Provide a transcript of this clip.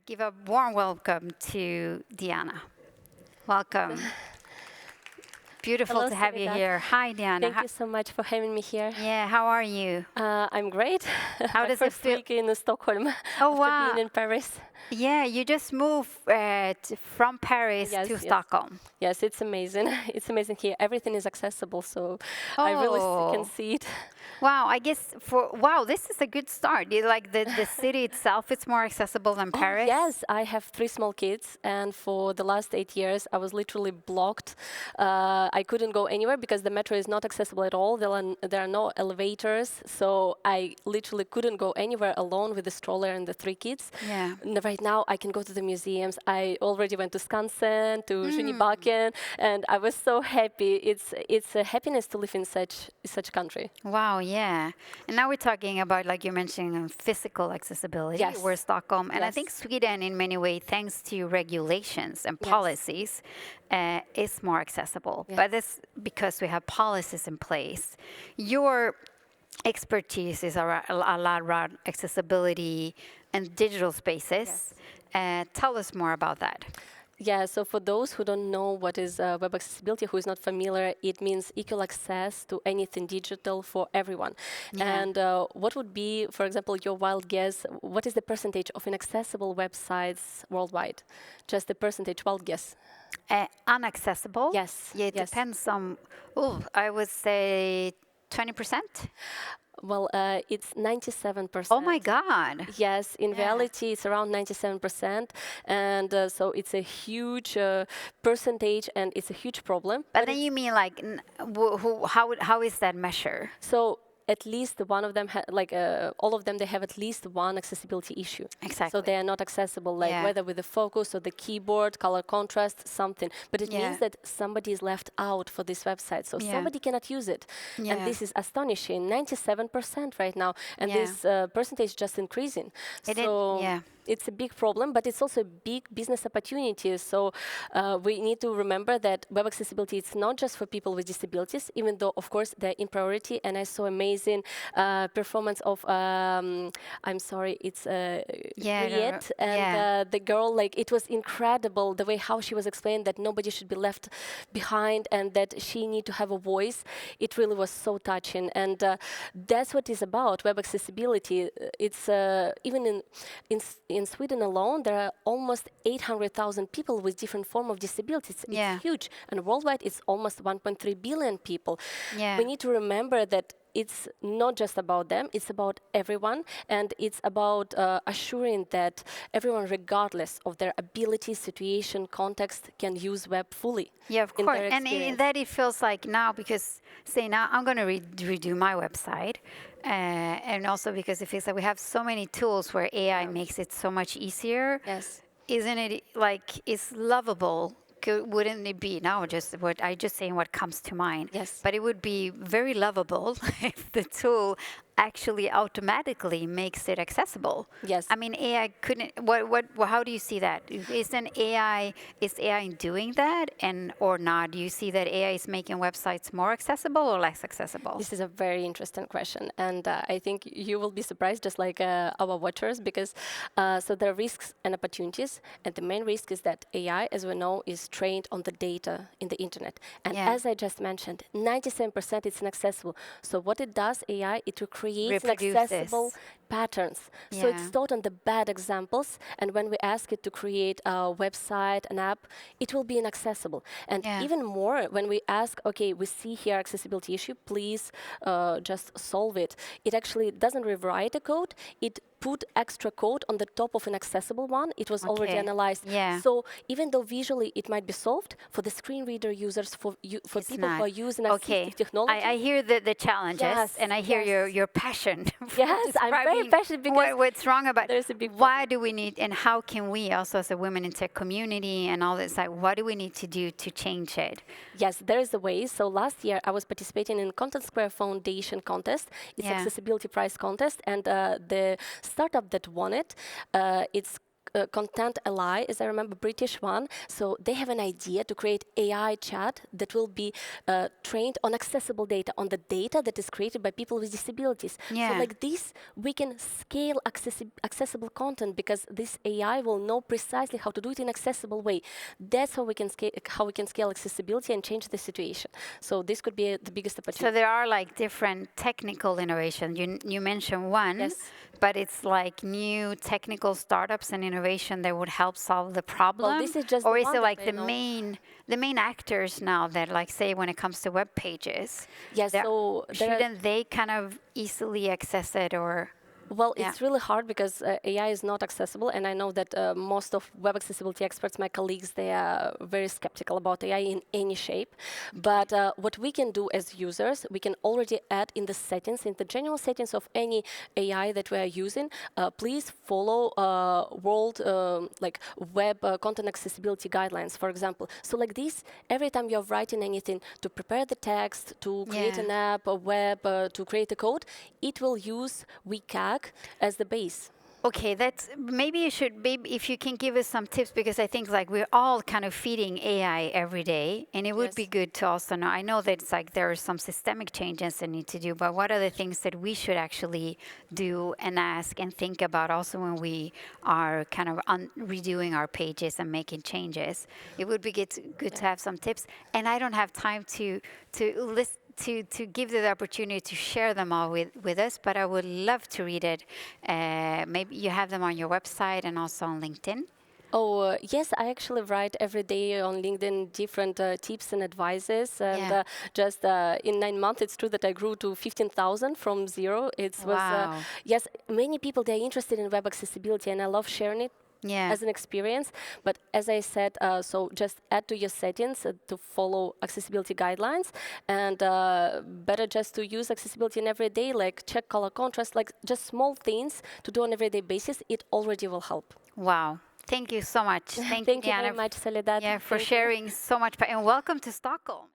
give a warm welcome to Diana. Welcome. Beautiful Hello, to have you Soledad. here. Hi, Diana. Thank you so much for having me here. Yeah, how are you? I'm great. How My does it first feel? week in Stockholm Oh, after wow. being in Paris. Yeah, you just moved from Paris Yes, to yes. Stockholm. Yes, it's amazing. It's amazing here. Everything is accessible, so I really can Oh, see it. wow. I guess wow, this is a good start. Like the city itself, it's more accessible than Oh, Paris. yes, I have 3 small kids, and for the last 8 years, I was literally blocked. I couldn't go anywhere because the metro is not accessible at all. There are no elevators, so I literally couldn't go anywhere alone with the stroller and the 3 kids. Yeah. Right now, I can go to the museums. I already went to Skansen, to Mm. Junibaken, and I was so happy. It's a happiness to live in such country. Wow, yeah. And now we're talking about, like you're mentioning, physical accessibility. Yes. We're Stockholm. And I Yes. think Sweden, in many ways, thanks to regulations and Yes. policies, is more accessible. Yes. But that's because we have policies in place. Your expertise is a lot around accessibility and digital spaces. Tell us more about that. Yeah, so for those who don't know what is web accessibility, who is not familiar, it means equal access to anything digital for everyone. Yeah. And what would be, for example, your wild guess, what is the percentage of inaccessible websites worldwide? Just a percentage, wild guess. Unaccessible? Yes, Yeah, it yes. depends on, I would say 20%. Well, it's 97%. Oh my God. Yes, in Yeah. reality, it's around 97%, and so it's a huge percentage, and it's a huge problem. But then it's- you mean like, how is that measure? So at least one of them, all of them, they have at least one accessibility issue. Exactly. So they are not accessible, like Yeah. whether with the focus or the keyboard, color contrast, something. But it Yeah. means that somebody is left out for this website. So Yeah. somebody cannot use it. Yeah. And this is astonishing, 97% right now. And Yeah. this percentage just increasing. Yeah. It's a big problem, but it's also a big business opportunity. So we need to remember that web accessibility is not just for people with disabilities, even though, of course, they're in priority. And I saw amazing performance of, I'm sorry, it's Juliet. And the girl, like, it was incredible the way how she was explained that nobody should be left behind and that she need to have a voice. It really was so touching. And that's what it's about, web accessibility. It's even in Sweden alone, there are almost 800,000 people with different form of disabilities. Yeah. It's huge. And worldwide, it's almost 1.3 billion people. Yeah. We need to remember that it's not just about them, it's about everyone. And it's about assuring that everyone, regardless of their ability, situation, context, can use web fully. Yeah, of in course. their And in experience. that it feels like now, because say now I'm going to redo my website. And also because it feels like we have so many tools where AI makes it so much easier. Yes. Isn't it like it's lovable? Wouldn't it be now? Just what I just saying what comes to mind. Yes. But it would be very lovable if the tool actually automatically makes it accessible. Yes. I mean, AI couldn't. How do you see that? Is AI doing that, and or not? Do you see that AI is making websites more accessible or less accessible? This is a very interesting question, and I think you will be surprised, just like our watchers, because so there are risks and opportunities, and the main risk is that AI, as we know, is trained on the data in the internet, and Yeah. as I just mentioned, 97% it's inaccessible. So what it does, AI, it creates Reproduces. inaccessible patterns. So Yeah. it's taught on the bad examples, and when we ask it to create a website, an app, it will be inaccessible. And Yeah. even more, when we ask, okay, we see here accessibility issue, please just solve it. It actually doesn't rewrite the code, it put extra code on the top of an accessible one. It was already Okay. analyzed. Yeah. So even though visually it might be solved, for the screen reader users, for It's people who not. are using Okay. assistive technology. I hear the challenges, Yes, and I hear yes. your passion. for Yes, I'm very describing passionate because what's wrong about there's a big why do we need, and how can we also as a women in tech community and all this, like what do we need to do to change it? Yes, there is a way. So last year I was participating in Content Square Foundation contest. It's Yeah. accessibility prize contest, and the startup that won it, it's Content Ally, as I remember, British one. So they have an idea to create AI chat that will be trained on accessible data, on the data that is created by people with disabilities. So Yeah. like this, we can scale accessible content because this AI will know precisely how to do it in accessible way. That's how we can scale accessibility and change the situation. So this could be the biggest opportunity. So there are like different technical innovation. You mentioned one, Yes. but it's like new technical startups and innovation that would help solve the problem. Well, this is just or the is one it that like I know. the main actors now that like say when it comes to web pages? Yes, so there are- shouldn't they kind of easily access it or? Well, Yeah. it's really hard because AI is not accessible, and I know that most of web accessibility experts, my colleagues, they are very skeptical about AI in any shape. But what we can do as users, we can already add in the settings, in the general settings of any AI that we are using, please follow world like web content accessibility guidelines, for example. So like this, every time you're writing anything to prepare the text, to create Yeah. an app, a web, to create a code, it will use WCAG as the base. Okay, that's maybe you should maybe if you can give us some tips because I think like we're all kind of feeding AI every day, and it would be Yes. good to also know. I know that it's like there are some systemic changes that need to do, but what are the things that we should actually do and ask and think about also when we are kind of redoing our pages and making changes? It would be good to have some tips, and I don't have time to list to give you the opportunity to share them all with us, but I would love to read it. Maybe you have them on your website and also on LinkedIn. Oh, yes, I actually write every day on LinkedIn different tips and advices. And Yeah. just in 9 months, it's true that I grew to 15,000 from zero. Wow. Yes, many people, they're interested in web accessibility, and I love sharing it. Yeah. As an experience, but as I said, so just add to your settings to follow accessibility guidelines, and better just to use accessibility in every day, like check color contrast, like just small things to do on everyday basis. It already will help. Wow. Thank you so much. Thank you Diana, very much, Soledad. yeah, for Thank you. sharing so much. And welcome to Stockholm.